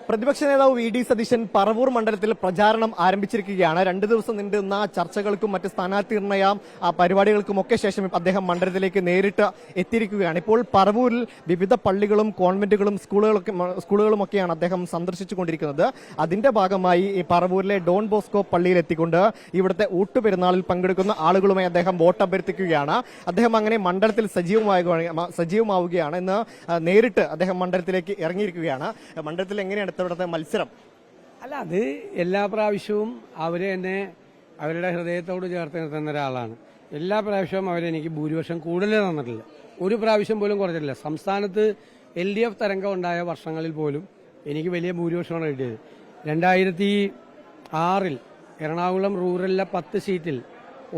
പ്രതിപക്ഷ നേതാവ് V D Satheesan Paravur മണ്ഡലത്തിൽ പ്രചാരണം ആരംഭിച്ചിരിക്കുകയാണ്. 2 ദിവസം നീണ്ടുന്ന ചർച്ചകൾക്കും മറ്റ് സ്ഥാനാർത്ഥി നിർണയ പരിപാടികൾക്കുമൊക്കെ ശേഷം അദ്ദേഹം മണ്ഡലത്തിലേക്ക് നേരിട്ട് എത്തിയിരിക്കുകയാണ്. ഇപ്പോൾ പറവൂരിൽ വിവിധ പള്ളികളും കോൺവെന്റുകളും സ്കൂളുകളുമൊക്കെയാണ് അദ്ദേഹം സന്ദർശിച്ചുകൊണ്ടിരിക്കുന്നത്. അതിന്റെ ഭാഗമായി ഈ പറവൂരിലെ ഡോൺ ബോസ്കോ പള്ളിയിൽ എത്തിക്കൊണ്ട് ഇവിടുത്തെ ഊട്ടുപെരുന്നാളിൽ പങ്കെടുക്കുന്ന ആളുകളുമായി അദ്ദേഹം വോട്ടഭ്യർത്ഥിക്കുകയാണ്. അദ്ദേഹം അങ്ങനെ മണ്ഡലത്തിൽ സജീവമാവുകയാണ്. ഇന്ന് നേരിട്ട് അദ്ദേഹം മണ്ഡലത്തിലേക്ക് ഇറങ്ങിയിരിക്കുകയാണ്. മണ്ഡലത്തിൽ എങ്ങനെയാണ് ഇത്തവണത്തെ മത്സരം? അല്ല, അത് എല്ലാ പ്രാവശ്യവും അവരെ എന്നെ അവരുടെ ഹൃദയത്തോട് ചേർത്ത് നിർത്തുന്ന ഒരാളാണ്. എല്ലാ പ്രാവശ്യവും അവരെനിക്ക് ഭൂരിപക്ഷം കൂടുതൽ തന്നിട്ടില്ല, ഒരു പ്രാവശ്യം പോലും കുറച്ചിട്ടില്ല. സംസ്ഥാനത്ത് LDF തരംഗം ഉണ്ടായ വർഷങ്ങളിൽ പോലും എനിക്ക് വലിയ ഭൂരിപക്ഷമാണ് കിട്ടിയത്. 2006 എറണാകുളം റൂറലിലെ 10 സീറ്റിൽ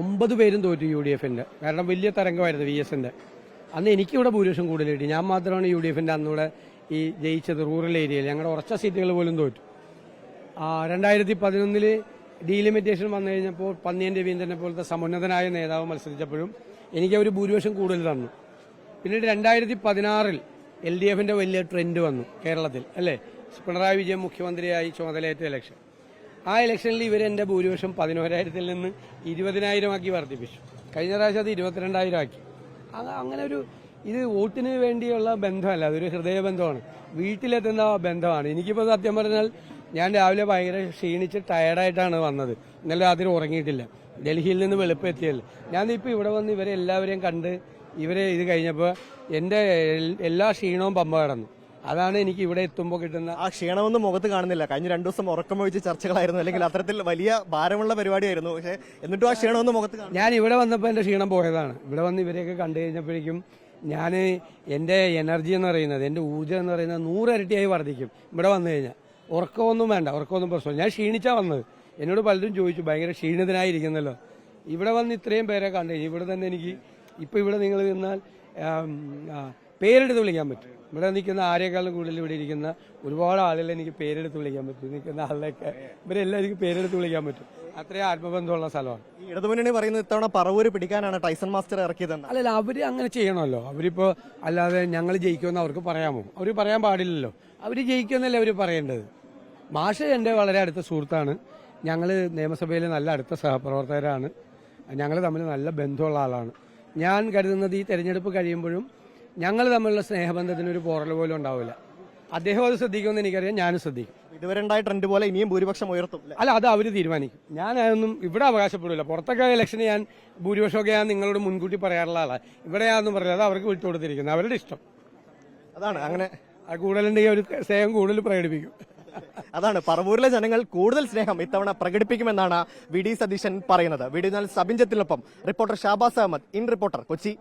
9 പേരും തോറ്റു UDFന്റെ. കാരണം വലിയ തരംഗമായിരുന്നു VSന്റെ. അന്ന് എനിക്കിവിടെ ഭൂരിപക്ഷം കൂടുതൽ കിട്ടി. ഞാൻ മാത്രമാണ് UDFന്റെ അന്നിവിടെ ഈ ജയിച്ചത് റൂറൽ ഏരിയയിൽ. ഞങ്ങളുടെ ഉറച്ച സീറ്റുകൾ പോലും തോറ്റു. 2011 ഡീലിമിറ്റേഷൻ വന്നു കഴിഞ്ഞപ്പോൾ പന്നിയൻ രവീന്ദ്രനെ പോലത്തെ സമുന്നതനായ നേതാവ് മത്സരിച്ചപ്പോഴും എനിക്ക് അവർ ഭൂരിപക്ഷം കൂടുതൽ തന്നു. പിന്നീട് 2016 LDFന്റെ വലിയ ട്രെൻഡ് വന്നു കേരളത്തിൽ, അല്ലേ? പിണറായി വിജയൻ മുഖ്യമന്ത്രിയായി ചുമതലയേറ്റ ഇലക്ഷൻ. ആ ഇലക്ഷനിൽ ഇവരെന്റെ ഭൂരിപക്ഷം 11,000-ൽ നിന്ന് 20,000 ആക്കി വർദ്ധിപ്പിച്ചു. കഴിഞ്ഞ പ്രാവശ്യം അത് 22,000 ആക്കി. അങ്ങനെ ഒരു ഇത് വോട്ടിന് വേണ്ടിയുള്ള ബന്ധമല്ല, അതൊരു ഹൃദയബന്ധമാണ്, വീട്ടിലെത്തുന്ന ബന്ധമാണ്. എനിക്കിപ്പോൾ സത്യം പറഞ്ഞാൽ ഞാൻ രാവിലെ ഭയങ്കര ക്ഷീണിച്ച് ടയർഡായിട്ടാണ് വന്നത്. ഇന്നലെ രാത്രി ഉറങ്ങിയിട്ടില്ല. ഡൽഹിയിൽ നിന്ന് വെളുപ്പെത്തിയല്ലോ. ഞാനിപ്പോൾ ഇവിടെ വന്ന് ഇവരെ എല്ലാവരെയും കണ്ട് ഇവരെ ഇത് കഴിഞ്ഞപ്പോൾ എൻ്റെ എല്ലാ ക്ഷീണവും പമ്പ കടന്നു. അതാണ് എനിക്ക് ഇവിടെ എത്തുമ്പോൾ കിട്ടുന്ന ആ ക്ഷീണമൊന്നും മുഖത്ത് കാണുന്നില്ല. കഴിഞ്ഞ 2 ദിവസം ഉറക്കമൊഴിച്ച ചർച്ചകളായിരുന്നു, അല്ലെങ്കിൽ അത്തരത്തിൽ വലിയ ഭാരമുള്ള പരിപാടിയായിരുന്നു. പക്ഷേ എന്നിട്ടും ആ ക്ഷീണമൊന്നും മുഖത്ത് കാണും. ഞാൻ ഇവിടെ വന്നപ്പോൾ എൻ്റെ ക്ഷീണം പോയതാണ്. ഇവിടെ വന്ന് ഇവരെയൊക്കെ കണ്ടു കഴിഞ്ഞപ്പോഴേക്കും ഞാൻ എൻ്റെ എനർജി എന്ന് പറയുന്നത്, എൻ്റെ ഊർജ്ജം എന്ന് പറയുന്നത് 100 ഇരട്ടിയായി വർദ്ധിക്കും. ഇവിടെ വന്നു കഴിഞ്ഞാൽ ഉറക്കമൊന്നും വേണ്ട, ഉറക്കമൊന്നും പ്രശ്നം. ഞാൻ ക്ഷീണിച്ചാണ് വന്നത്. എന്നോട് പലരും ചോദിച്ചു, ഭയങ്കര ക്ഷീണിതനായിരിക്കുന്നല്ലോ. ഇവിടെ വന്ന് ഇത്രയും പേരെ കണ്ടു കഴിഞ്ഞു. ഇവിടെ തന്നെ എനിക്ക് ഇപ്പോൾ ഇവിടെ നിങ്ങൾ നിന്നാൽ പേരെടുത്ത് വിളിക്കാൻ പറ്റും. ഇവിടെ നിൽക്കുന്ന ആരെക്കാളും കൂടുതൽ ഇവിടെ ഇരിക്കുന്ന ഒരുപാട് ആളുകളെ എനിക്ക് പേരെടുത്ത് വിളിക്കാൻ പറ്റും. നിൽക്കുന്ന ആളുകളൊക്കെ ഇവരെല്ലാവർക്കും പേരെടുത്ത് വിളിക്കാൻ പറ്റും. അത്രയും ആത്മബന്ധമുള്ള സ്ഥലമാണ്. ഇടതുമുന്നണി പറയുന്നത് ഇത്തവണ പറവൂര് പിടിക്കാനാണ് ടൈസൺ മാസ്റ്റർ ഇറക്കിയതെന്ന്. അല്ലല്ല, അവര് അങ്ങനെ ചെയ്യണമല്ലോ. അവരിപ്പോ അല്ലാതെ ഞങ്ങൾ ജയിക്കുമെന്ന് അവർക്ക് പറയാമോ? അവർ പറയാൻ പാടില്ലല്ലോ. അവർ ജയിക്കുമെന്നല്ലേ അവർ പറയേണ്ടത്. മാഷ് എൻ്റെ വളരെ അടുത്ത സുഹൃത്താണ്. ഞങ്ങൾ നിയമസഭയിൽ നല്ല അടുത്ത സഹപ്രവർത്തകരാണ്. ഞങ്ങൾ തമ്മിൽ നല്ല ബന്ധമുള്ള ആളാണ്. ഞാൻ കരുതുന്നത് ഈ തെരഞ്ഞെടുപ്പ് കഴിയുമ്പോഴും ഞങ്ങൾ തമ്മിലുള്ള സ്നേഹബന്ധത്തിനൊരു പോറൽ പോലും ഉണ്ടാവില്ല. അദ്ദേഹം അത് ശ്രദ്ധിക്കുമെന്ന് എനിക്കറിയാം, ഞാനും ശ്രദ്ധിക്കും. ഇതുവരെ ഉണ്ടായ ട്രെൻഡ് പോലെ ഇനിയും ഭൂരിപക്ഷം ഉയർത്തും. അല്ല, അത് അവർ തീരുമാനിക്കും. ഞാൻ അതൊന്നും ഇവിടെ അവകാശപ്പെടില്ല. പുറത്തൊക്കെ ഇലക്ഷന് ഞാൻ ഭൂരിപക്ഷമൊക്കെ ഞാൻ നിങ്ങളോട് മുൻകൂട്ടി പറയാറുള്ള ആളാണ്. ഇവിടെ ഞാനൊന്നും പറയില്ല. അത് അവർക്ക് വിട്ടുകൊടുത്തിരിക്കുന്നത്, അവരുടെ ഇഷ്ടം അതാണ്. അങ്ങനെ കൂടുതലുണ്ടെങ്കിൽ അവർ സ്നേഹം കൂടുതൽ പ്രകടിപ്പിക്കും. അതാണ്, പറവൂരിലെ ജനങ്ങൾ കൂടുതൽ സ്നേഹം ഇത്തവണ പ്രകടിപ്പിക്കുമെന്നാണ് വി ഡി സതീശൻ പറയുന്നത്. വീഡിയോ സബിൻജത്തിനൊപ്പം reporter Shabaz Ahmed, in reporter, Kochi.